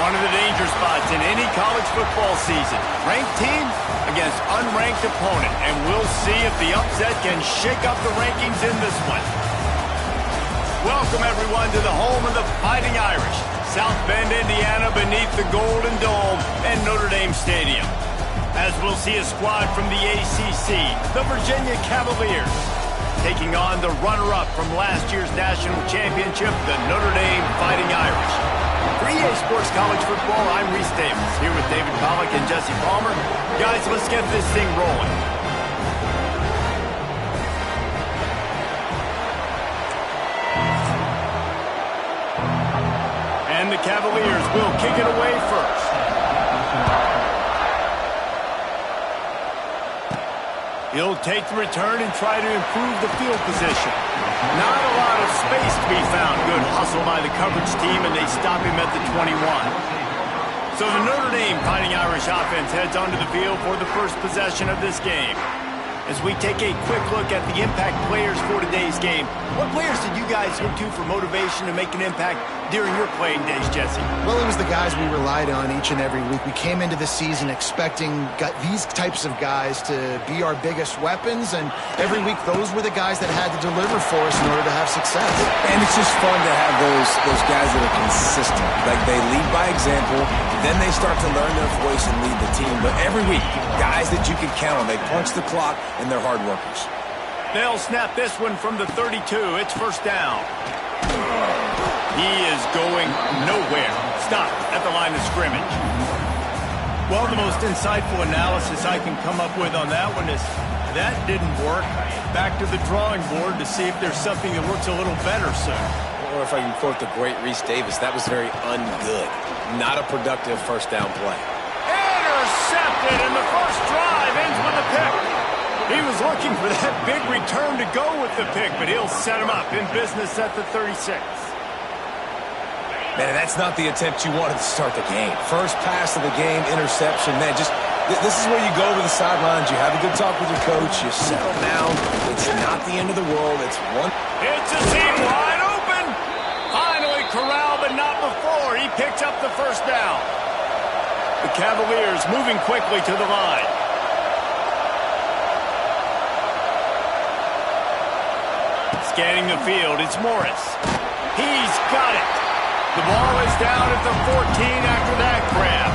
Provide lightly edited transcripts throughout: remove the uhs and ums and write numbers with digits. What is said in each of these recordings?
One of the danger spots in any college football season. Ranked team against unranked opponent. And we'll see if the upset can shake up the rankings in this one. Welcome, everyone, to the home of the Fighting Irish. South Bend, Indiana, beneath the Golden Dome and Notre Dame Stadium. As we'll see a squad from the ACC, the Virginia Cavaliers, taking on the runner-up from last year's national championship, the Notre Dame Fighting Irish. For EA Sports College Football, I'm Reese Davis, here with David Pollack and Jesse Palmer. Guys, let's get this thing rolling. And the Cavaliers will kick it away first. He'll take the return and try to improve the field position. Not a lot of space to be found. Good hustle by the coverage team, and they stop him at the 21. So the Notre Dame Fighting Irish offense heads onto the field for the first possession of this game. As we take a quick look at the impact players for today's game, what players did you guys look to for motivation to make an impact during your playing days, Jesse? Well, it was the guys we relied on each and every week. We came into the season expecting these types of guys to be our biggest weapons, and every week those were the guys that had to deliver for us in order to have success. And it's just fun to have those guys that are consistent. Like, they lead by example, then they start to learn their voice and lead the team. But every week, guys that you can count on, they punch the clock, and they're hard workers. They'll snap this one from the 32. It's first down. He is going nowhere. Stop at the line of scrimmage. Well, the most insightful analysis I can come up with on that one is that didn't work. Back to the drawing board to see if there's something that works a little better, sir. Or if I can quote the great Reese Davis, that was very ungood. Not a productive first down play. Intercepted, and the first drive ends with a pick. He was looking for that big return to go with the pick, but he'll set him up in business at the 36. Man, that's not the attempt you wanted to start the game. First pass of the game, interception. Man, just this is where you go over the sidelines. You have a good talk with your coach. You settle down. It's not the end of the world. It's one. It's a seam wide open. Finally corralled, but not before. He picks up the first down. The Cavaliers moving quickly to the line. Scanning the field, it's Morris. He's got it. The ball is down at the 14 after that grab.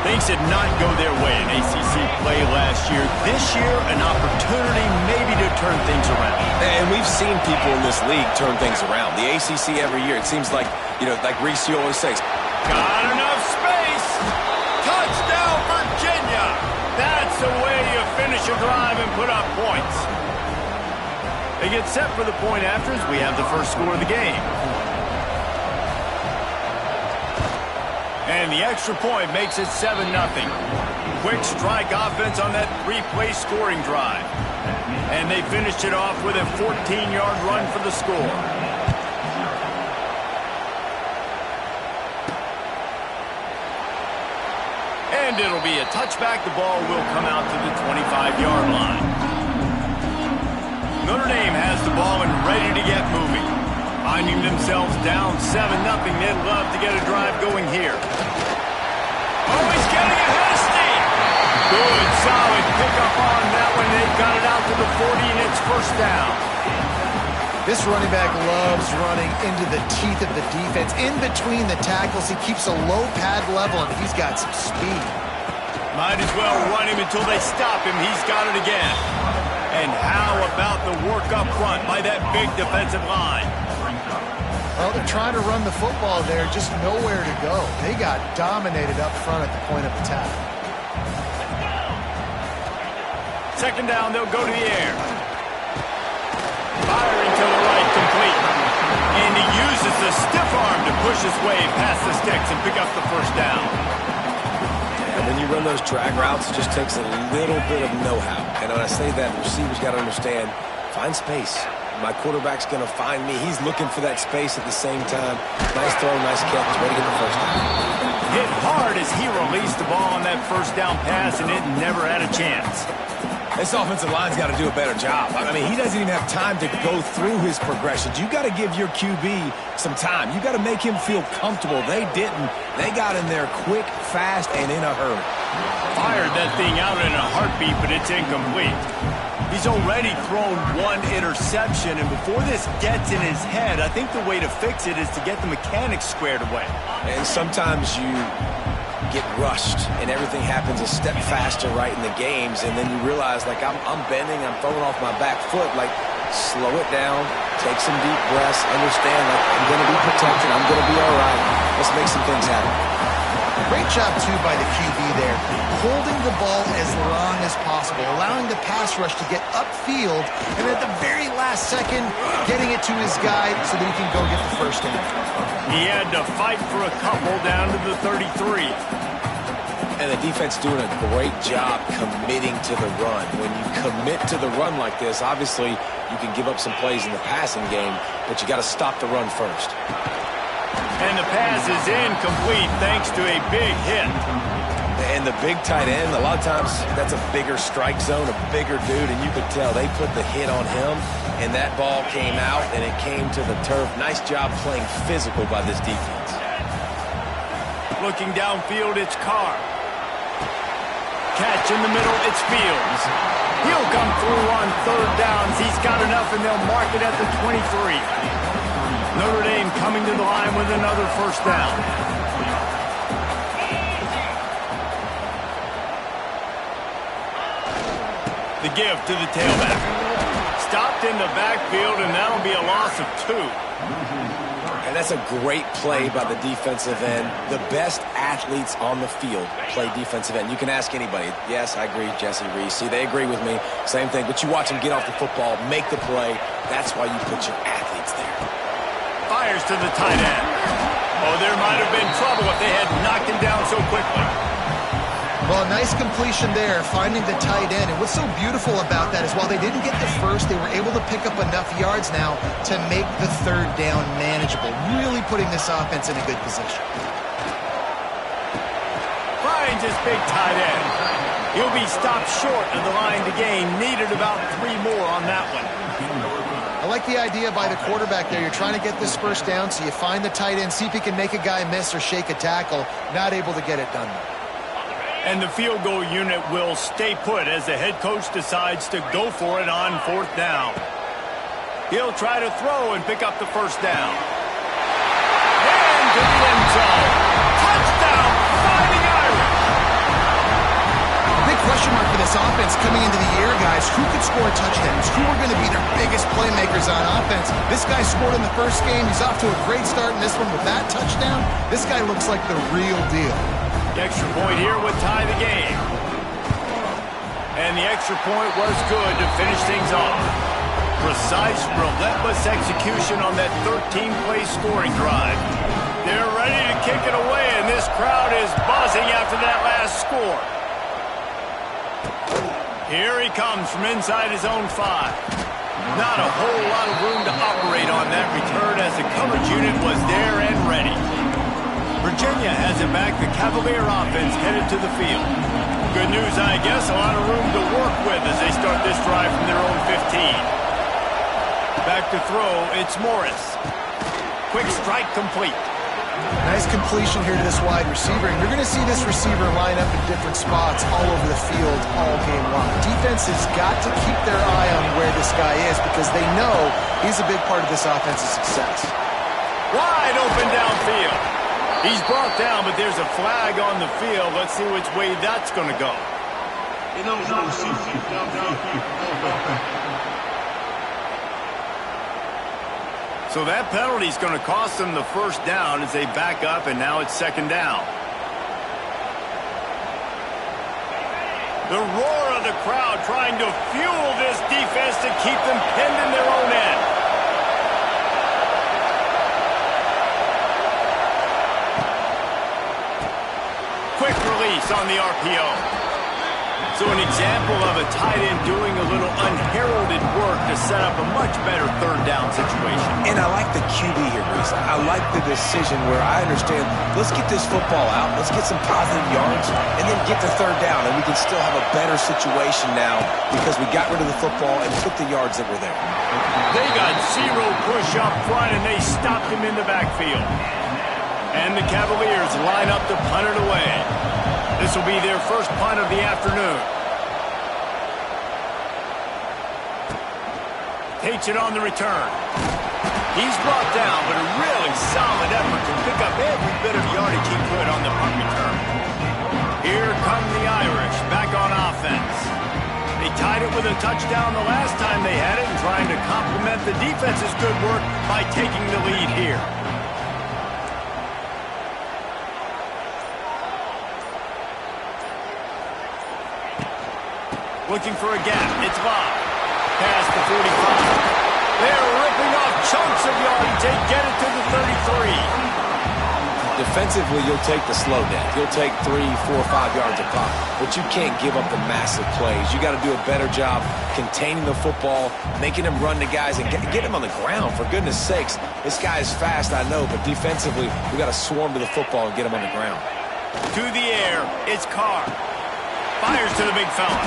Things did not go their way in ACC play last year. This year, an opportunity maybe to turn things around. And we've seen people in this league turn things around. The ACC every year, it seems like, like Reese always says. Got enough space. Touchdown, Virginia. That's the way you finish a drive and put up points. They get set for the point afters. We have the first score of the game. And the extra point makes it 7-0. Quick strike offense on that three-play scoring drive. And they finished it off with a 14-yard run for the score. And it'll be a touchback. The ball will come out to the 25-yard line. Notre Dame has the ball and ready to get moving. Finding themselves down 7-0, they'd love to get a drive going here. Oh, he's getting ahead of steam. Good, solid pickup on that one. They've got it out to the 40, and it's first down. This running back loves running into the teeth of the defense. In between the tackles, he keeps a low pad level, and he's got some speed. Might as well run him until they stop him. He's got it again. And how about the work up front by that big defensive line? Well, they're trying to run the football there, just nowhere to go. They got dominated up front at the point of attack. Second down, they'll go to the air. Firing to the right, complete. And he uses the stiff arm to push his way past the sticks and pick up the first down. And when you run those drag routes, it just takes a little bit of know-how. And when I say that, the receivers got to understand, find space. My quarterback's going to find me. He's looking for that space at the same time. Nice throw, nice catch. Way to get the first down. Hit hard as he released the ball on that first down pass, and it never had a chance. This offensive line's got to do a better job. I mean, he doesn't even have time to go through his progressions. You got to give your QB some time. You got to make him feel comfortable. They didn't. They got in there quick, fast, and in a hurry. Fired that thing out in a heartbeat, but it's incomplete. He's already thrown one interception, and before this gets in his head, I think the way to fix it is to get the mechanics squared away. And sometimes you get rushed and everything happens a step faster right in the games, and then you realize, like, I'm bending, I'm throwing off my back foot. Like, slow it down, take some deep breaths, understand, like, I'm going to be protected, I'm going to be all right. Let's make some things happen. Great job, too, by the QB there, holding the ball as long as possible, allowing the pass rush to get upfield, and at the very last second, getting it to his guy so that he can go get the first down. He had to fight for a couple down to the 33. And the defense doing a great job committing to the run. When you commit to the run like this, obviously you can give up some plays in the passing game, but you got to stop the run first. And the pass is incomplete thanks to a big hit. And the big tight end, a lot of times that's a bigger strike zone, a bigger dude, and you could tell they put the hit on him, and that ball came out, and it came to the turf. Nice job playing physical by this defense. Looking downfield, it's Carr. Catch in the middle, it's Fields. He'll come through on third downs. He's got enough, and they'll mark it at the 23. Notre Dame coming to the line with another first down. The give to the tailback. Stopped in the backfield, and that'll be a loss of 2. And that's a great play by the defensive end. The best athletes on the field play defensive end. You can ask anybody. Yes, I agree, Jesse Reese. See, they agree with me. Same thing. But you watch them get off the football, make the play. That's why you put your athletes there. Fires to the tight end. Oh, there might have been trouble if they had knocked him down so quickly. Well, nice completion there, finding the tight end. And what's so beautiful about that is while they didn't get the first, they were able to pick up enough yards now to make the third down manageable, really putting this offense in a good position. Finds his big tight end. He'll be stopped short of the line to gain. Needed about 3 more on that one. I like the idea by the quarterback there. You're trying to get this first down, so you find the tight end, see if he can make a guy miss or shake a tackle. Not able to get it done. And the field goal unit will stay put as the head coach decides to go for it on 4th down. He'll try to throw and pick up the first down. And to the end zone. Touchdown, Fighting Irish. Big question mark for this offense coming into the year, guys. Who could score touchdowns? Who are going to be their biggest playmakers on offense? This guy scored in the first game. He's off to a great start in this one with that touchdown. This guy looks like the real deal. The extra point here would tie the game. And the extra point was good to finish things off. Precise, relentless execution on that 13-play scoring drive. They're ready to kick it away, and this crowd is buzzing after that last score. Here he comes from inside his own 5. Not a whole lot of room to operate on that return as the coverage unit was there and ready. Virginia has it back. The Cavalier offense headed to the field. Good news, I guess. A lot of room to work with as they start this drive from their own 15. Back to throw. It's Morris. Quick strike complete. Nice completion here to this wide receiver. And you're going to see this receiver line up in different spots all over the field all game long. Defense has got to keep their eye on where this guy is because they know he's a big part of this offense's success. Wide open downfield. He's brought down, but there's a flag on the field. Let's see which way that's going to go. So that penalty is going to cost them the first down as they back up, and now it's 2nd down. The roar of the crowd trying to fuel this defense to keep them pinned in their own end. Quick release on the RPO. So an example of a tight end doing a little unheralded work to set up a much better third down situation. And I like the QB here, Reese. I like the decision where I understand, let's get this football out, let's get some positive yards, and then get to third down, and we can still have a better situation now because we got rid of the football and took the yards that were there. They got zero push up front, and they stopped him in the backfield. And the Cavaliers line up to punt it away. This will be their first punt of the afternoon. Takes it on the return. He's brought down, but a really solid effort to pick up every bit of yardage he could on the punt return. Here come the Irish back on offense. They tied it with a touchdown the last time they had it and trying to complement the defense's good work by taking the lead here. Looking for a gap. It's Bob. Past the 45. They're ripping off chunks of yardage. They get it to the 33. Defensively, you'll take the slow down. You'll take 3, 4, 5 yards a pop. But you can't give up the massive plays. You got to do a better job containing the football, making them run to guys, and get them on the ground. For goodness sakes, this guy is fast, I know, but defensively, we got to swarm to the football and get him on the ground. To the air, it's Carr. Fires to the big fella.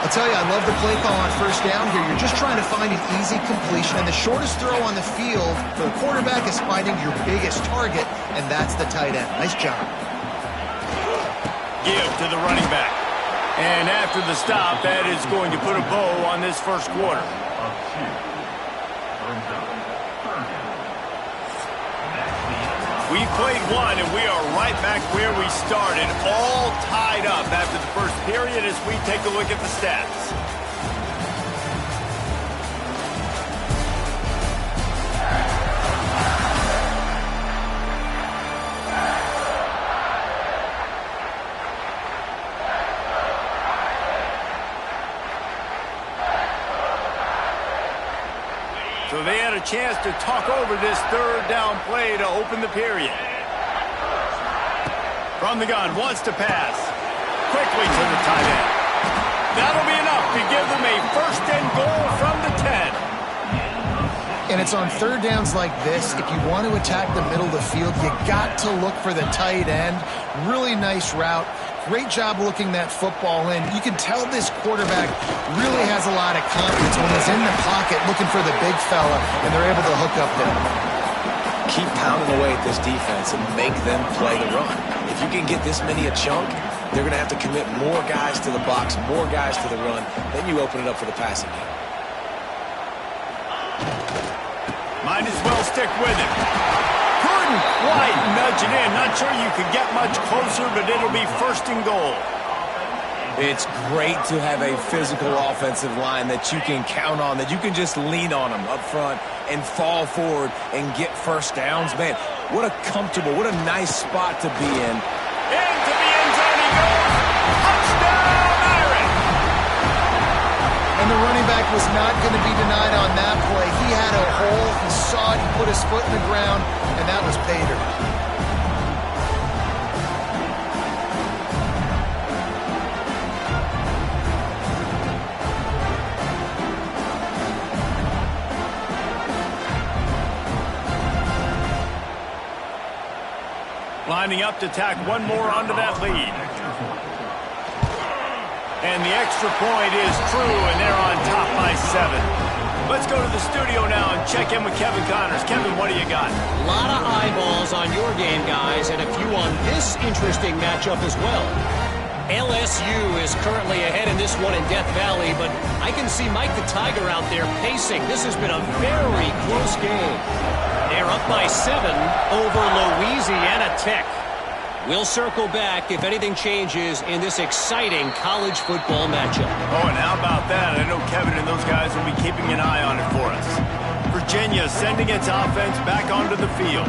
I'll tell you, I love the play call on first down here. You're just trying to find an easy completion, and the shortest throw on the field for the quarterback is finding your biggest target, and that's the tight end. Nice job. Give to the running back. And after the stop, that is going to put a bow on this first quarter. We played one, and we are right back where we started, all tied up after the first period as we take a look at the stats. So they had a chance to talk over this third down play to open the period. From the gun, wants to pass. Quickly to the tight end. That'll be enough to give them a first and goal from the 10. And it's on third downs like this. If you want to attack the middle of the field, you got to look for the tight end. Really nice route. Great job looking that football in. You can tell this quarterback really has a lot of confidence when he's in the pocket looking for the big fella, and they're able to hook up there. Keep pounding away at this defense and make them play the run. If you can get this many a chunk, they're going to have to commit more guys to the box, more guys to the run. Then you open it up for the passing game. Might as well stick with it. Couldn't quite nudge it in. Not sure you could get much closer, but it'll be first and goal. It's great to have a physical offensive line that you can count on, that you can just lean on them up front and fall forward and get first downs. Man, what a comfortable, what a nice spot to be in. Into the end zone he goes. Touchdown, Irish! And the running back was not going to be denied on that play. He had a hole, he saw it, he put his foot in the ground, and that was pay dirt. Lining up to tack one more onto that lead. And the extra point is true, and they're on top by 7. Let's go to the studio now and check in with Kevin Connors. Kevin, what do you got? A lot of eyeballs on your game, guys, and a few on this interesting matchup as well. LSU is currently ahead in this one in Death Valley, but I can see Mike the Tiger out there pacing. This has been a very close game. They're up by 7 over Louisiana Tech. We'll circle back if anything changes in this exciting college football matchup. Oh, and how about that? I know Kevin and those guys will be keeping an eye on it for us. Virginia sending its offense back onto the field.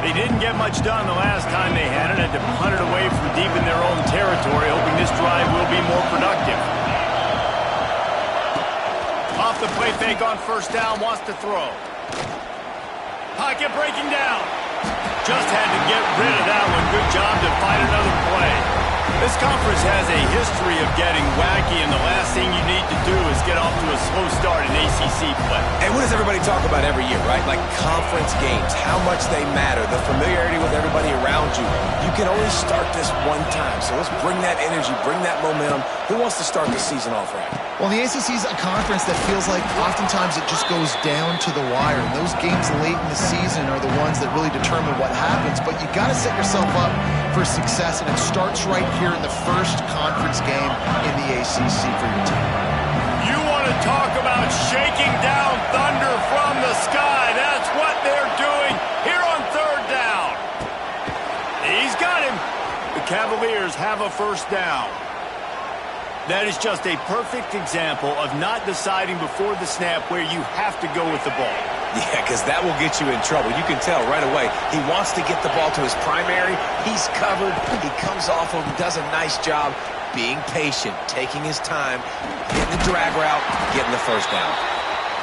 They didn't get much done the last time they had it. Had to punt it away from deep in their own territory, hoping this drive will be more productive. Off the play fake on first down, wants to throw. Pocket breaking down. Just had to get rid of that one. Good job to find another play. This conference has a history of getting wacky, and the last thing you need to do is get off to a slow start in ACC play. And what does everybody talk about every year, right? Like conference games, how much they matter, the familiarity with everybody around you. You can only start this one time, so let's bring that energy, bring that momentum. Who wants to start the season off right? Well, the ACC is a conference that feels like oftentimes it just goes down to the wire. And those games late in the season are the ones that really determine what happens. But you got to set yourself up for success, and it starts right here in the first conference game in the ACC for your team. You want to talk about shaking down thunder from the sky. That's what they're doing here on third down. He's got him. The Cavaliers have a first down. That is just a perfect example of not deciding before the snap where you have to go with the ball. Yeah, because that will get you in trouble. You can tell right away. He wants to get the ball to his primary. He's covered. He comes off of him, does a nice job being patient, taking his time, getting the drag route, getting the first down.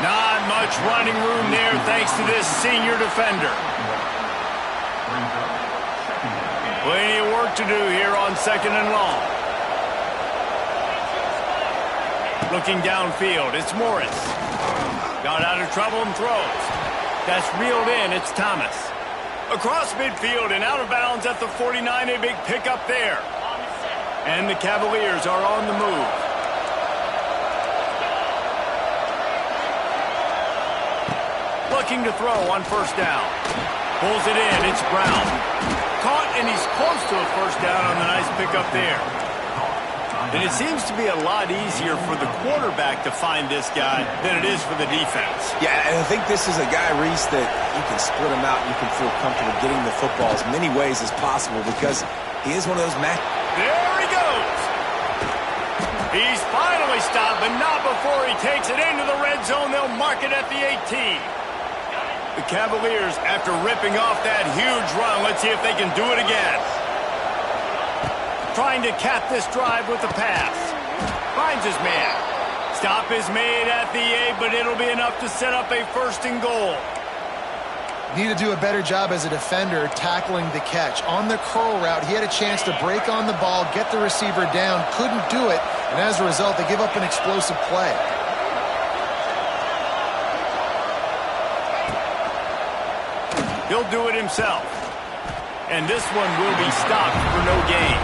Not much running room there thanks to this senior defender. Plenty of work to do here on second and long. Looking downfield, it's Morris. Got out of trouble and throws. That's reeled in, it's Thomas. Across midfield and out of bounds at the 49, a big pickup there. And the Cavaliers are on the move. Looking to throw on first down. Pulls it in, it's Brown. Caught, and he's close to a first down on the nice pickup there. And it seems to be a lot easier for the quarterback to find this guy than it is for the defense. Yeah, and I think this is a guy, Reese, that you can split him out. You can feel comfortable getting the football as many ways as possible because he is one of those There he goes. He's finally stopped, but not before he takes it into the red zone. They'll mark it at the 18. The Cavaliers, after ripping off that huge run, let's see if they can do it again. Trying to cap this drive with the pass. Finds his man. Stop is made at the 8, but it'll be enough to set up a first and goal. Need to do a better job as a defender tackling the catch. On the curl route, he had a chance to break on the ball, get the receiver down, couldn't do it, and as a result, they give up an explosive play. He'll do it himself. And this one will be stopped for no gain.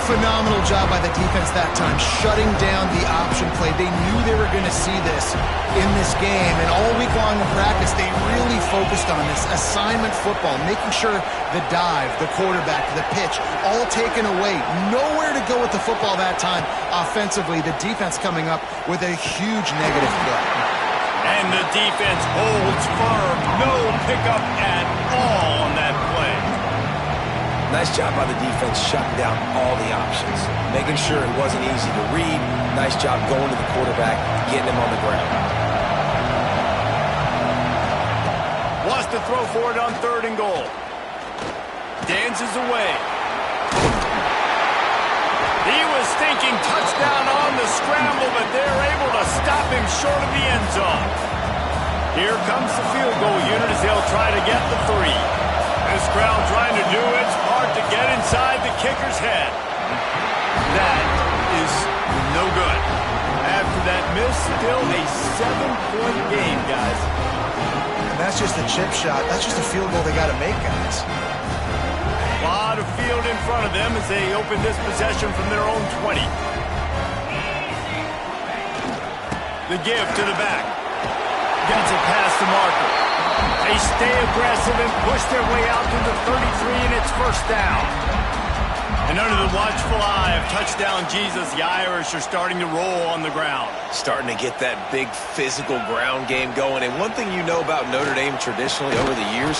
Phenomenal job by the defense that time, shutting down the option play. They knew they were going to see this in this game, and all week long in practice, they really focused on this assignment football, making sure the dive, the quarterback, the pitch, all taken away. Nowhere to go with the football that time offensively. The defense coming up with a huge negative play. And the defense holds firm. No pickup at all on that play. Nice job by the defense shutting down all the options, making sure it wasn't easy to read. Nice job going to the quarterback, getting him on the ground. Wants to throw for it on third and goal. Dances away. He was thinking touchdown on the scramble, but they're able to stop him short of the end zone. Here comes the field goal unit as they'll try to get the 3. This crowd trying to do its part to get inside the kicker's head. That is no good. After that miss, still a 7-point game, guys. And that's just a chip shot. That's just a field goal they got to make, guys. A lot of field in front of them as they open this possession from their own 20. The give to the back. Gets it past the marker. They stay aggressive and push their way out to the 33, and it's first down. And under the watchful eye of touchdown Jesus, the Irish are starting to roll on the ground. Starting to get that big physical ground game going. And one thing you know about Notre Dame traditionally over the years,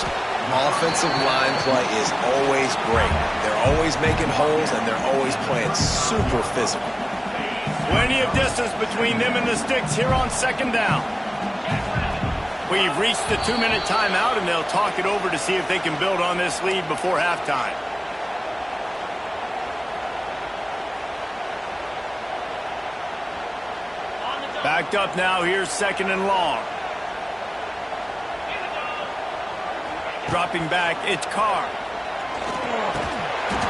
offensive line play is always great. They're always making holes, and they're always playing super physical. Plenty of distance between them and the sticks here on second down. We've reached the 2-minute timeout, and they'll talk it over to see if they can build on this lead before halftime. Backed up now, here's second and long. Dropping back, it's Carr.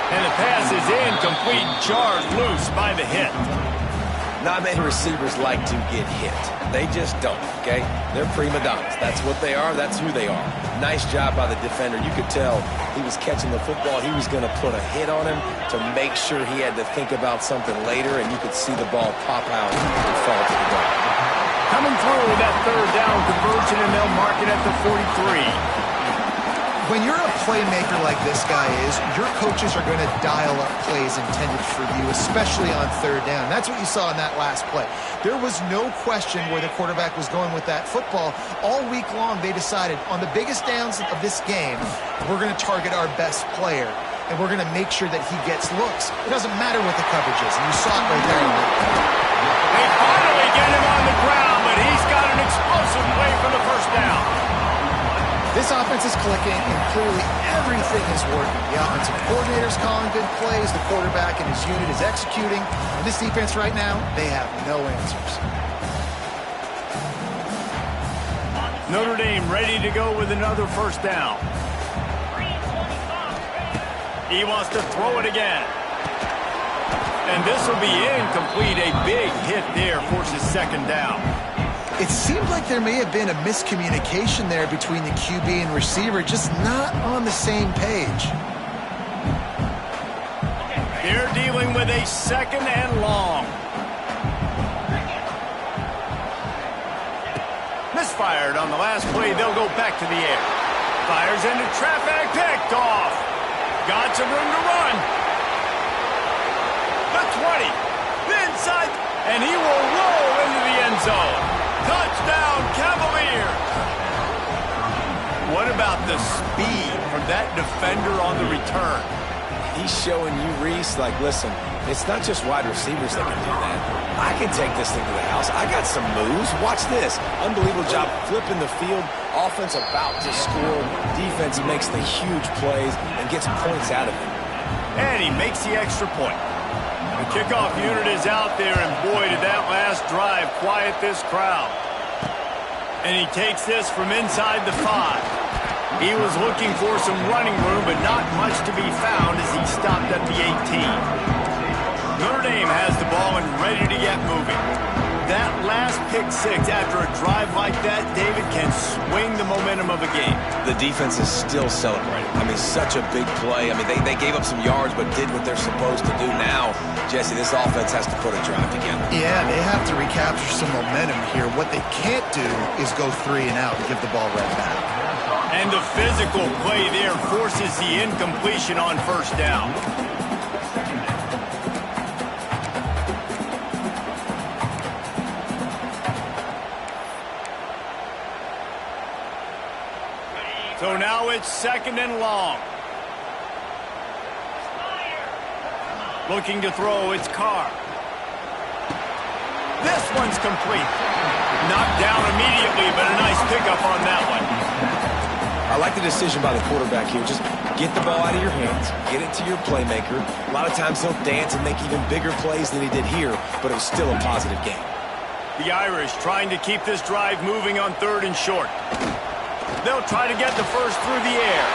And the pass is incomplete, jarred loose by the hit. Not many receivers like to get hit. They just don't, okay? They're prima donnas. That's what they are. That's who they are. Nice job by the defender. You could tell he was catching the football. He was going to put a hit on him to make sure he had to think about something later, and you could see the ball pop out and fall to the ground. Coming through with that third down conversion, and they'll mark it at the 43. When you're a playmaker like this guy is, your coaches are going to dial up plays intended for you, especially on third down. That's what you saw in that last play. There was no question where the quarterback was going with that football. All week long, they decided on the biggest downs of this game, we're going to target our best player, and we're going to make sure that he gets looks. It doesn't matter what the coverage is, and you saw it right there. They finally get him on the ground, but he's got an explosive play for the first down. This offense is clicking, and clearly everything is working. The offensive coordinator's calling good plays, the quarterback and his unit is executing, and this defense right now, they have no answers. Notre Dame ready to go with another first down. He wants to throw it again. And this will be incomplete. A big hit there forces second down. It seemed like there may have been a miscommunication there between the QB and receiver, just not on the same page. They're dealing with a second and long. Misfired on the last play. They'll go back to the air. Fires into traffic. Picked off. Got some room to run. The 20. The inside. And he will roll into the end zone. Touchdown, Cavaliers! What about the speed from that defender on the return? He's showing you, Reese, like, listen, it's not just wide receivers that can do that. I can take this thing to the house. I got some moves. Watch this. Unbelievable job flipping the field. Offense about to score. Defense makes the huge plays and gets points out of it. And he makes the extra point. The kickoff unit is out there, and boy, did that last drive quiet this crowd. And he takes this from inside the 5. He was looking for some running room, but not much to be found as he stopped at the 18. Notre Dame has the ball and ready to get moving. That last pick six after a drive like that, David, can swing the momentum of a game. The defense is still celebrating. I mean, such a big play. I mean, they gave up some yards but did what they're supposed to do. Now, Jesse, this offense has to put a drive together. Yeah, they have to recapture some momentum here. What they can't do is go 3 and out and give the ball right back. And the physical play there forces the incompletion on first down. So now it's second and long. Looking to throw, it's Carr. This one's complete. Knocked down immediately, but a nice pickup on that one. I like the decision by the quarterback here. Just get the ball out of your hands, get it to your playmaker. A lot of times he'll dance and make even bigger plays than he did here, but it was still a positive game. The Irish trying to keep this drive moving on third and short. They'll try to get the first through the air.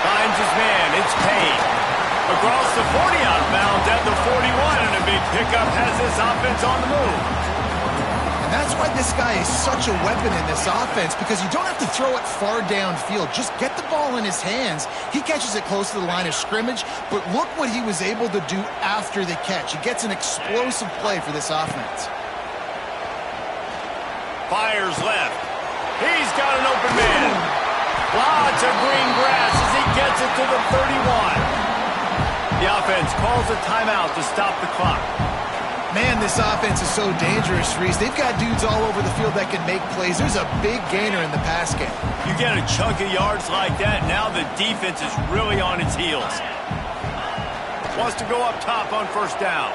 Finds his man. It's Payne. Across the 40 out of bounds at the 41, and a big pickup has this offense on the move. And that's why this guy is such a weapon in this offense, because you don't have to throw it far downfield. Just get the ball in his hands. He catches it close to the line of scrimmage, but look what he was able to do after the catch. He gets an explosive play for this offense. Fires left. He's got an open man. Lots of green grass as he gets it to the 31. The offense calls a timeout to stop the clock. Man, this offense is so dangerous, Reese. They've got dudes all over the field that can make plays. There's a big gainer in the pass game. You get a chunk of yards like that, now the defense is really on its heels. Wants to go up top on first down.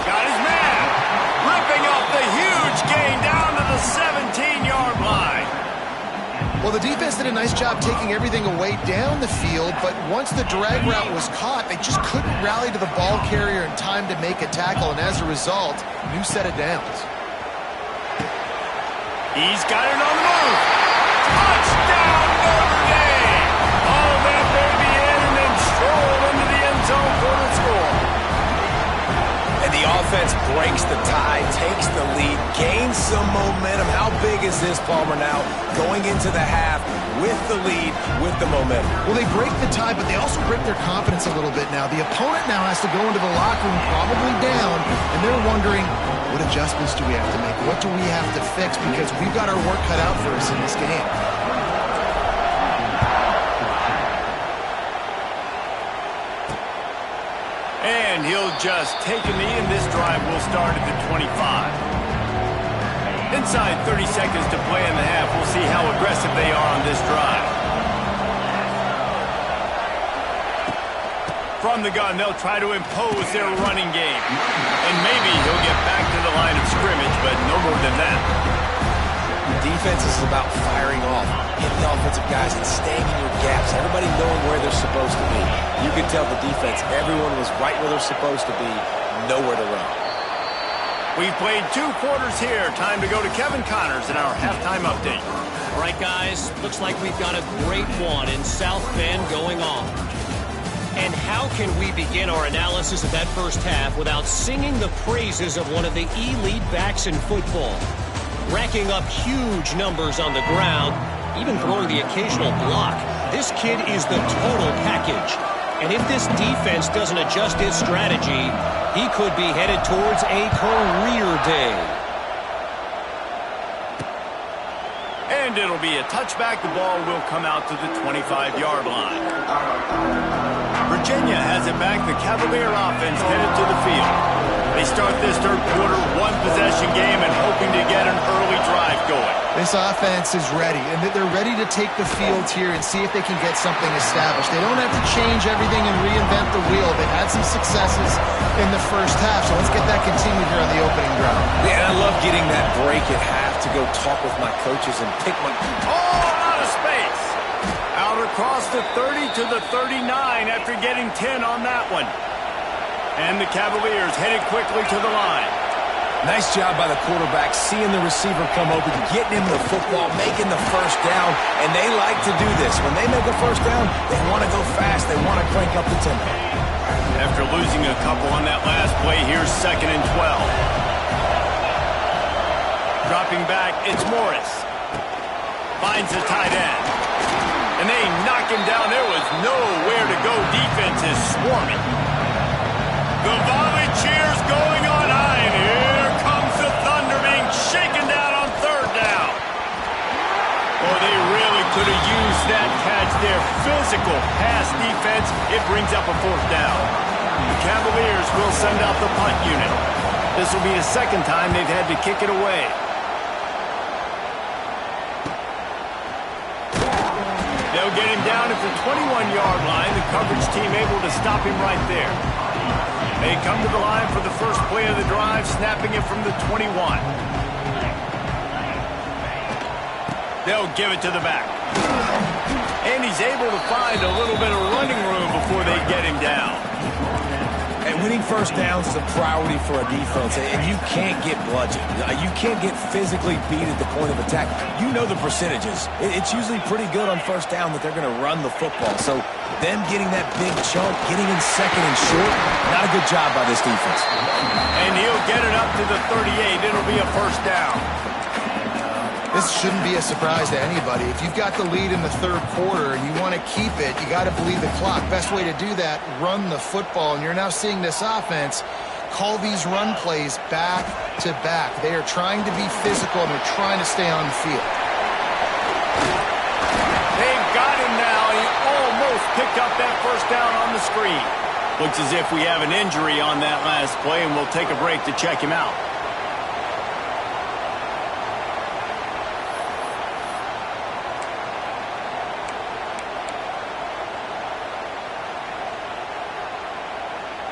Got his man. Ripping off the huge gain down to the 17-yard line. Well, the defense did a nice job taking everything away down the field, but once the drag route was caught, they just couldn't rally to the ball carrier in time to make a tackle, and as a result, new set of downs. He's got it on the move. Touchdown, Notre Dame! All that baby in and then stroll into the end zone for the score. The offense breaks the tie, takes the lead, gains some momentum. How big is this, Palmer, now going into the half with the lead, with the momentum? Well, they break the tie, but they also break their confidence a little bit now. The opponent now has to go into the locker room probably down, and they're wondering, what adjustments do we have to make? What do we have to fix? Because we've got our work cut out for us in this game. And he'll just take a knee, and this drive will start at the 25. Inside 30 seconds to play in the half. We'll see how aggressive they are on this drive. From the gun, they'll try to impose their running game. And maybe he'll get back to the line of scrimmage, but no more than that. Defense is about firing off, hitting the offensive guys and staying in your gaps, everybody knowing where they're supposed to be. You can tell the defense, everyone was right where they're supposed to be, nowhere to run. We've played 2 quarters here. Time to go to Kevin Connors in our halftime update. All right, guys, looks like we've got a great one in South Bend going on. And how can we begin our analysis of that first half without singing the praises of one of the elite backs in football? Racking up huge numbers on the ground, even throwing the occasional block. This kid is the total package. And if this defense doesn't adjust its strategy, he could be headed towards a career day. And it'll be a touchback. The ball will come out to the 25-yard line. Virginia has it back. The Cavalier offense headed to the field. They start this third quarter, 1-possession game, and hoping to get an early drive going. This offense is ready, and they're ready to take the field here and see if they can get something established. They don't have to change everything and reinvent the wheel. They've had some successes in the first half, so let's get that continued here on the opening drive. Yeah, I love getting that break at half to go talk with my coaches and pick my... Oh, out of space. Out across the 30 to the 39 after getting 10 on that one. And the Cavaliers headed quickly to the line. Nice job by the quarterback, seeing the receiver come open, getting him the football, making the first down, and they like to do this. When they make a first down, they want to go fast. They want to crank up the tempo. After losing a couple on that last play, here's 2nd and 12. Dropping back, it's Morris. Finds the tight end. And they knock him down. There was nowhere to go. Defense is swarming. The volley cheers going on high, and here comes the Thunder being shaken down on 3rd down. Oh, they really could have used that catch there. Physical pass defense. It brings up a 4th down. The Cavaliers will send out the punt unit. This will be the 2nd time they've had to kick it away. They'll get him down at the 21-yard line. The coverage team able to stop him right there. They come to the line for the first play of the drive, snapping it from the 21. They'll give it to the back. And he's able to find a little bit of running room before they get him down. And winning first downs is a priority for a defense, and you can't get bludgeoned. You can't get physically beat at the point of attack. You know the percentages. It's usually pretty good on first down that they're going to run the football. So them getting that big chunk, getting in 2nd and short, not a good job by this defense. And he'll get it up to the 38. It'll be a first down. This shouldn't be a surprise to anybody. If you've got the lead in the 3rd quarter and you want to keep it, you got to bleed the clock. Best way to do that, run the football. And you're now seeing this offense call these run plays back to back. They are trying to be physical, and they're trying to stay on the field. They've got him now. He almost picked up that first down on the screen. Looks as if we have an injury on that last play, and we'll take a break to check him out.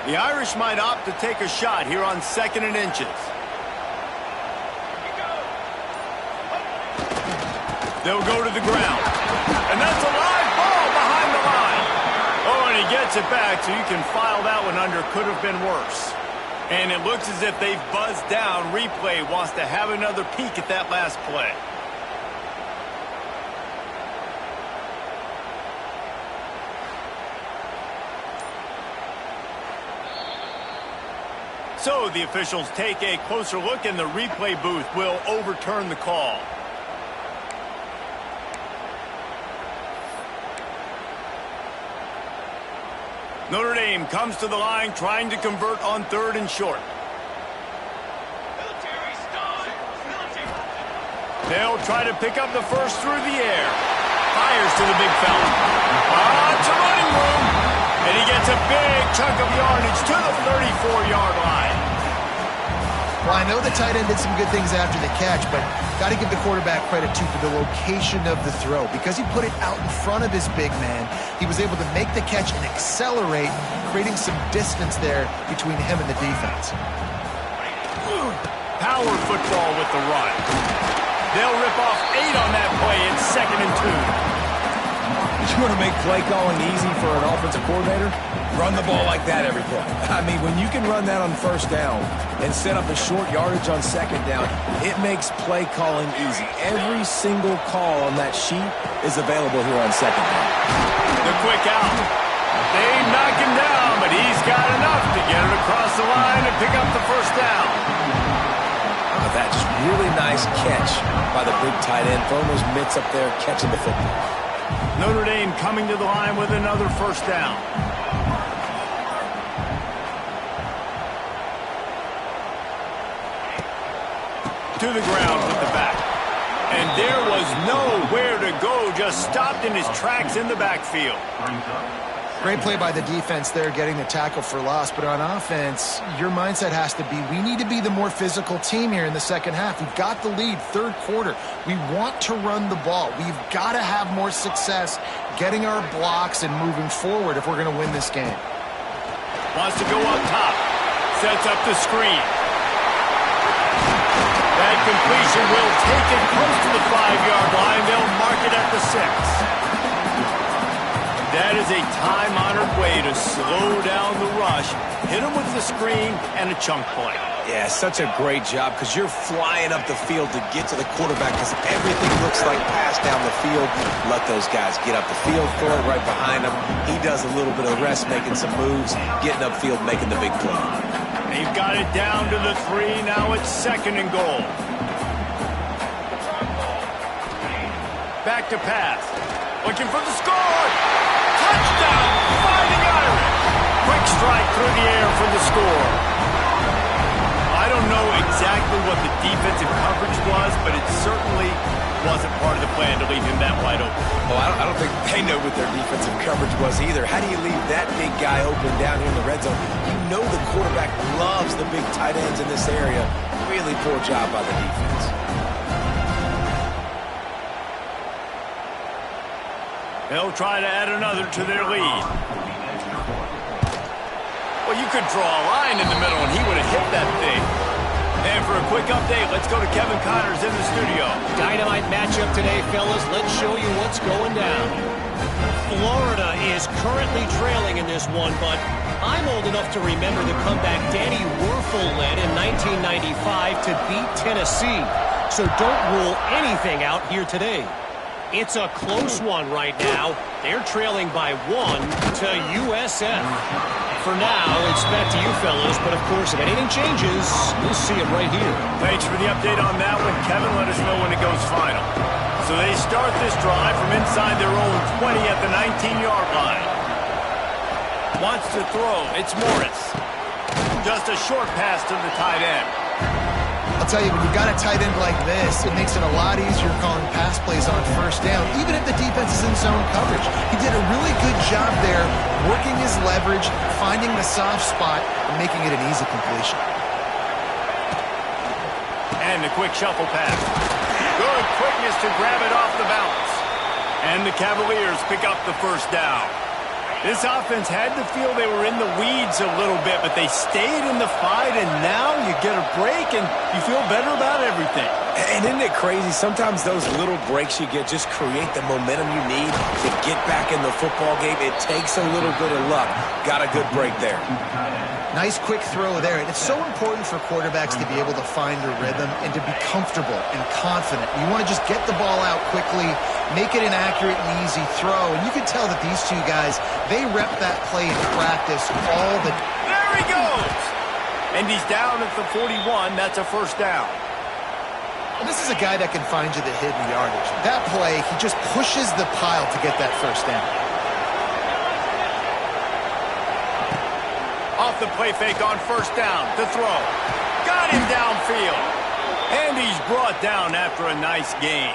The Irish might opt to take a shot here on 2nd and inches. They'll go to the ground. And that's a live ball behind the line. Oh, and he gets it back, so you can file that one under. Could have been worse. And it looks as if they've buzzed down. Replay wants to have another peek at that last play. So the officials take a closer look, and the replay booth will overturn the call. Notre Dame comes to the line trying to convert on 3rd and short. They'll try to pick up the first through the air. Fires to the big fella. It's a running room. And he gets a big chunk of yardage to the 34-yard line. Well, I know the tight end did some good things after the catch, but got to give the quarterback credit, too, for the location of the throw. Because he put it out in front of his big man, he was able to make the catch and accelerate, creating some distance there between him and the defense. Power football with the run. They'll rip off 8 on that play. It's 2nd and 2. You want to make play calling easy for an offensive coordinator? Run the ball like that every play. I mean, when you can run that on 1st down and set up a short yardage on 2nd down, it makes play calling easy. Every single call on that sheet is available here on 2nd down. The quick out. They knock him down, but he's got enough to get it across the line and pick up the 1st down. That just really nice catch by the big tight end, throwing those mitts up there, catching the football. Notre Dame coming to the line with another 1st down. To the ground with the back. And there was nowhere to go, just stopped in his tracks in the backfield. Great play by the defense there, getting the tackle for loss. But on offense, your mindset has to be, we need to be the more physical team here in the 2nd half. We've got the lead, 3rd quarter. We want to run the ball. We've got to have more success getting our blocks and moving forward if we're going to win this game. Wants to go up top. Sets up the screen. That completion will take it close to the 5-yard line. They'll mark it at the 6. That is a time-honored way to slow down the rush, hit him with the screen, and a chunk play. Yeah, such a great job because you're flying up the field to get to the quarterback because everything looks like pass down the field. Let those guys get up the field, throw it right behind him. He does a little bit of rest, making some moves, getting upfield, making the big play. They've got it down to the 3. Now it's 2nd and goal. Back to pass. Looking for the score. Touchdown, Fighting Irish. Quick strike through the air for the score. I don't know exactly what the defensive coverage was, but it certainly wasn't part of the plan to leave him that wide open. Well, I don't think they know what their defensive coverage was either. How do you leave that big guy open down here in the red zone? You know the quarterback loves the big tight ends in this area. Really poor job by the defense. They'll try to add another to their lead. Well, you could draw a line in the middle, and he would have hit that thing. And for a quick update, let's go to Kevin Connors in the studio. Dynamite matchup today, fellas. Let's show you what's going down. Florida is currently trailing in this one, but I'm old enough to remember the comeback Danny Werfel led in 1995 to beat Tennessee. So don't rule anything out here today. It's a close one right now. They're trailing by 1 to USF. For now, it's back to you fellas, but of course, if anything changes, you'll see it right here. Thanks for the update on that one, Kevin. Let us know when it goes final. So they start this drive from inside their own 20 at the 19-yard line. Wants to throw. It's Morris. Just a short pass to the tight end. I'll tell you, when you've got a tight end like this, it makes it a lot easier calling pass plays on 1st down, even if the defense is in zone coverage. He did a really good job there, working his leverage, finding the soft spot, and making it an easy completion. And the quick shuffle pass. Good quickness to grab it off the bounce. And the Cavaliers pick up the 1st down. This offense had to feel they were in the weeds a little bit, but they stayed in the fight, and now you get a break, and you feel better about everything. And isn't it crazy? Sometimes those little breaks you get just create the momentum you need to get back in the football game. It takes a little bit of luck. Got a good break there. Nice quick throw there. And it's so important for quarterbacks to be able to find a rhythm and to be comfortable and confident. You want to just get the ball out quickly, make it an accurate and easy throw. And you can tell that these two guys, they rep that play in practice all the time. There he goes! And he's down at the 41. That's a first down. Well, this is a guy that can find you the hidden yardage. That play, he just pushes the pile to get that first down. Off the play fake on first down. To throw. Got him downfield. And he's brought down after a nice gain.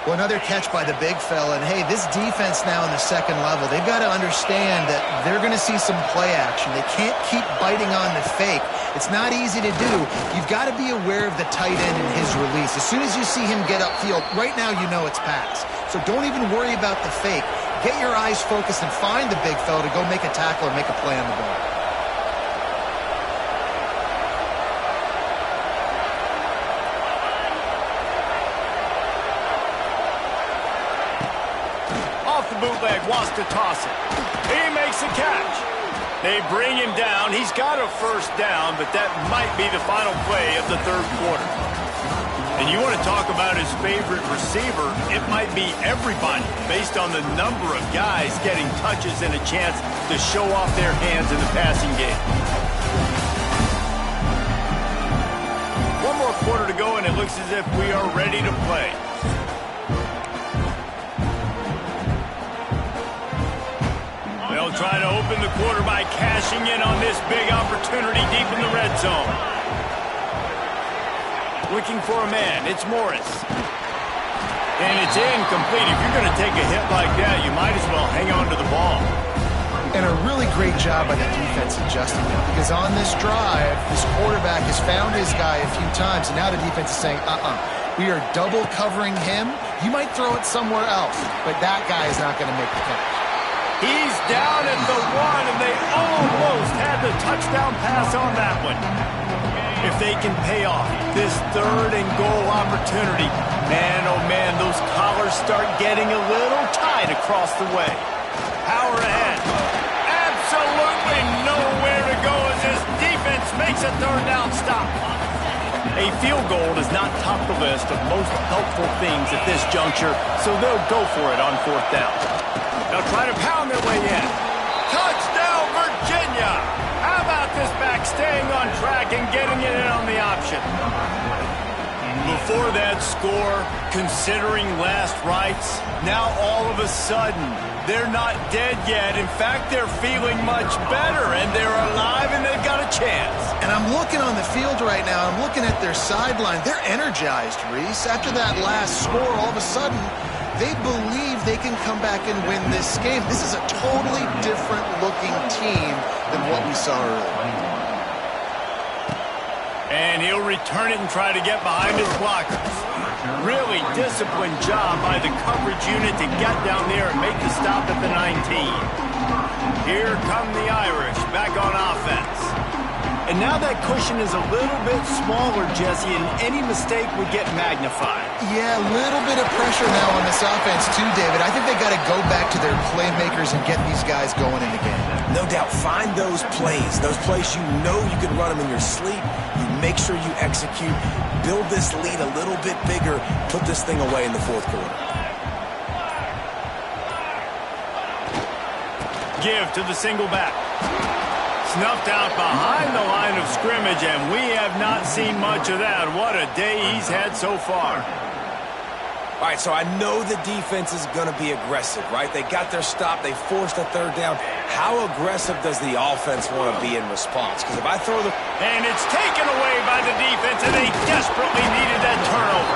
Well, another catch by the big fella. And, hey, this defense now in the second level, they've got to understand that they're going to see some play action. They can't keep biting on the fake. It's not easy to do. You've got to be aware of the tight end and his release. As soon as you see him get upfield, right now you know it's pass. So don't even worry about the fake. Get your eyes focused and find the big fella to go make a tackle or make a play on the ball. Bootleg wants to toss it. He makes a catch. They bring him down. He's got a first down, but that might be the final play of the third quarter. And you want to talk about his favorite receiver, it might be everybody based on the number of guys getting touches and a chance to show off their hands in the passing game. One more quarter to go, and it looks as if we are ready to play. They'll try to open the quarter by cashing in on this big opportunity deep in the red zone. Looking for a man. It's Morris. And it's incomplete. If you're going to take a hit like that, you might as well hang on to the ball. And a really great job by the defense adjusting him. Because on this drive, this quarterback has found his guy a few times, and now the defense is saying, we are double covering him. You might throw it somewhere else, but that guy is not going to make the catch. He's down at the 1, and they almost had the touchdown pass on that one. If they can pay off this third and goal opportunity, man, oh man, those collars start getting a little tight across the way. Power ahead. Absolutely nowhere to go as this defense makes a third down stop. A field goal does not top the list of most helpful things at this juncture, so they'll go for it on fourth down. They'll try to pound their way in. Touchdown, Virginia! How about this back staying on track and getting it in on the option? Before that score, considering last rites, now all of a sudden, they're not dead yet. In fact, they're feeling much better, and they're alive, and they've got a chance. And I'm looking on the field right now. I'm looking at their sideline. They're energized, Reese. After that last score, all of a sudden, they believe they can come back and win this game. This is a totally different-looking team than what we saw earlier. And he'll return it and try to get behind his blockers. Really disciplined job by the coverage unit to get down there and make the stop at the 19. Here come the Irish back on offense. And now that cushion is a little bit smaller, Jesse, and any mistake would get magnified. Yeah, a little bit of pressure now on this offense too, David. I think they got to go back to their playmakers and get these guys going in the game. No doubt. Find those plays you know you can run them in your sleep. You make sure you execute. Build this lead a little bit bigger. Put this thing away in the fourth quarter. Give to the single back. Snuffed out behind the line of scrimmage, and we have not seen much of that. What a day he's had so far. All right, so I know the defense is going to be aggressive, right? They got their stop. They forced a third down. How aggressive does the offense want to be in response? Because if I throw the... And it's taken away by the defense, and they desperately needed that turnover.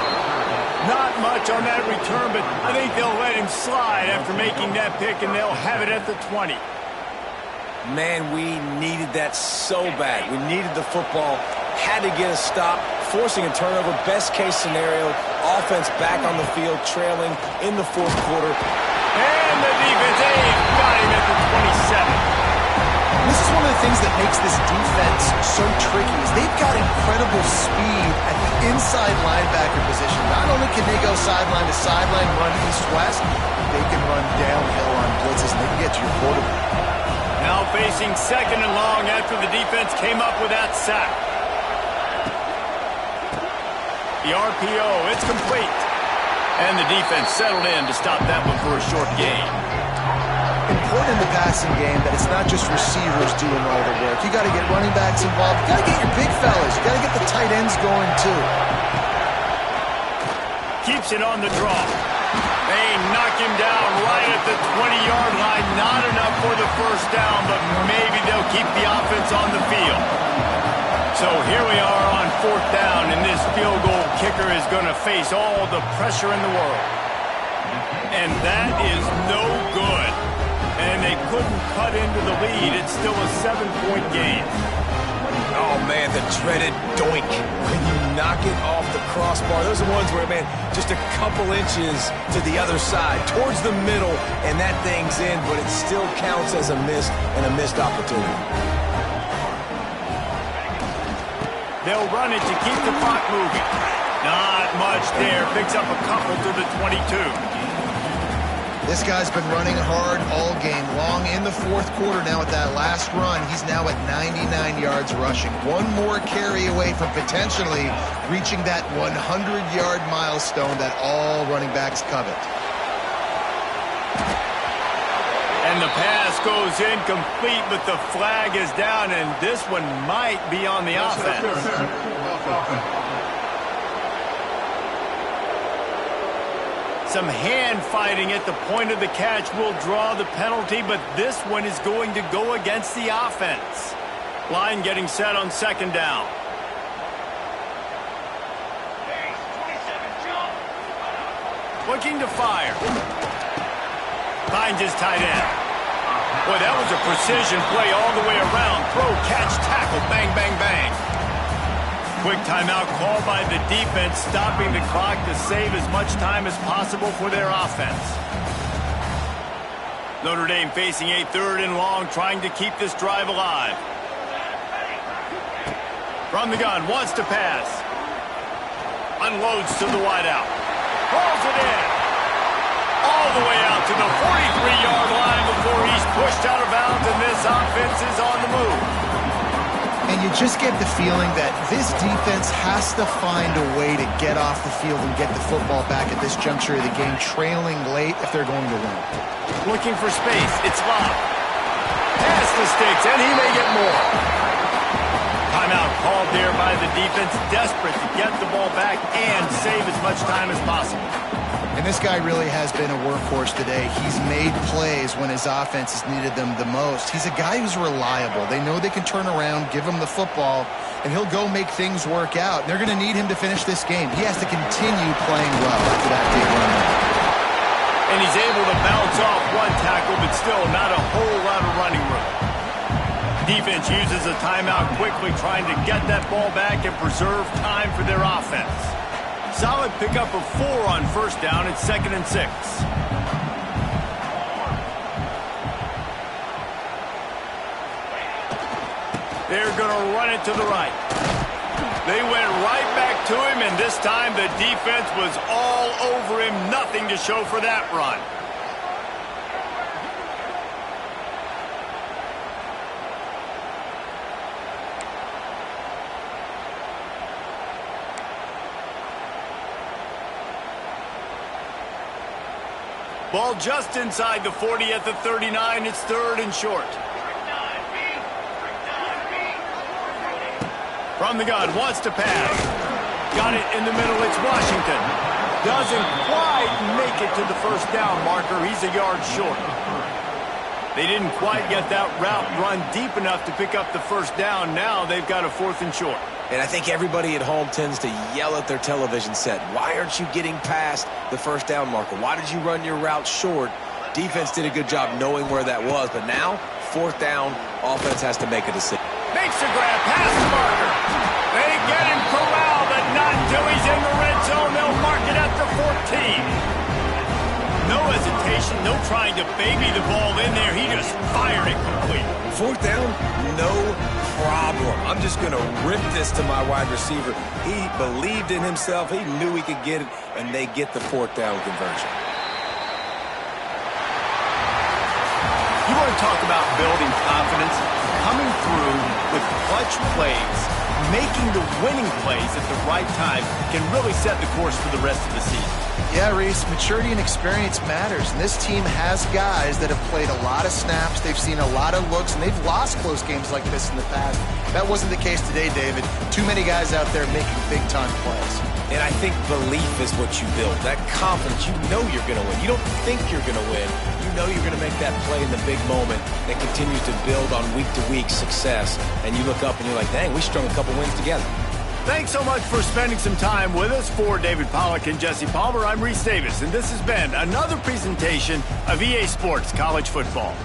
Not much on that return, but I think they'll let him slide after making that pick, and they'll have it at the 20. Man, we needed that so bad. We needed the football, had to get a stop, forcing a turnover. Best case scenario, offense back on the field, trailing in the fourth quarter. And the defense, got him at the 27. This is one of the things that makes this defense so tricky is they've got incredible speed at the inside linebacker position. Not only can they go sideline to sideline, run east-west, they can run downhill on blitzes, and they can get to your quarterback. Now facing second and long after the defense came up with that sack. The RPO, it's complete. And the defense settled in to stop that one for a short gain. important in the passing game that it's not just receivers doing all the work. You got to get running backs involved. You got to get your big fellas. You got to get the tight ends going too. Keeps it on the draw. They knock him down right at the 20-yard line. Not enough for the first down, but maybe they'll keep the offense on the field. So here we are on fourth down, and this field goal kicker is going to face all the pressure in the world. And that is no good. And they couldn't cut into the lead. It's still a 7-point game. Oh, man, the dreaded doink. When you knock it off the crossbar, those are ones where, man, just a couple inches to the other side, towards the middle, and that thing's in, but it still counts as a miss and a missed opportunity. They'll run it to keep the clock moving. Not much there. Picks up a couple to the 22. This guy's been running hard all game long. In the fourth quarter now with that last run, he's now at 99 yards rushing. One more carry away from potentially reaching that 100-yard milestone that all running backs covet. And the pass goes incomplete, but the flag is down, and this one might be on the offense. Some hand fighting at the point of the catch will draw the penalty, but this one is going to go against the offense. Line getting set on second down. Looking to fire. Finds his tight end. Boy, that was a precision play all the way around. Throw, catch, tackle, bang, bang, bang. Quick timeout called by the defense, stopping the clock to save as much time as possible for their offense. Notre Dame facing a 3rd and long, trying to keep this drive alive. From the gun, wants to pass. Unloads to the wideout. Pulls it in. All the way out to the 43-yard line before he's pushed out of bounds, and this offense is on the move. And you just get the feeling that this defense has to find a way to get off the field and get the football back at this juncture of the game, trailing late if they're going to win. Looking for space. It's locked. Pass the sticks, and he may get more. Timeout called there by the defense, desperate to get the ball back and save as much time as possible. And this guy really has been a workhorse today. He's made plays when his offense has needed them the most. He's a guy who's reliable. They know they can turn around, give him the football, and he'll go make things work out. They're going to need him to finish this game. He has to continue playing well after that big run. And he's able to bounce off one tackle, but still not a whole lot of running room. Defense uses a timeout quickly, trying to get that ball back and preserve time for their offense. Solid pickup of 4 on first down. It's 2nd and 6. They're going to run it to the right. They went right back to him, and this time the defense was all over him. Nothing to show for that run. Ball just inside the 40 at the 39. It's 3rd and short. From the gun, wants to pass. Got it in the middle. It's Washington. Doesn't quite make it to the first down marker. He's a yard short. They didn't quite get that route run deep enough to pick up the first down. Now they've got a 4th and short. And I think everybody at home tends to yell at their television set. Why aren't you getting past the first down marker? Why did you run your route short? Defense did a good job knowing where that was. But now, 4th down, offense has to make a decision. Makes the grab, pass the marker. They get him corralled, but not until he's in the red zone. They'll mark it at the 14. No hesitation, no trying to baby the ball in there. He just fired it complete. 4th down, no problem. I'm just going to rip this to my wide receiver. He believed in himself. He knew he could get it, and they get the 4th down conversion. You want to talk about building confidence? Coming through with clutch plays, making the winning plays at the right time can really set the course for the rest of the season. Yeah, Reese, maturity and experience matters. And this team has guys that have played a lot of snaps. They've seen a lot of looks, and they've lost close games like this in the past. That wasn't the case today, David. Too many guys out there making big-time plays. And I think belief is what you build. That confidence, you know you're going to win. You don't think you're going to win. You know you're going to make that play in the big moment that continues to build on week-to-week success. And you look up and you're like, dang, we strung a couple wins together. Thanks so much for spending some time with us. For David Pollack and Jesse Palmer, I'm Reese Davis, and this has been another presentation of EA Sports College Football.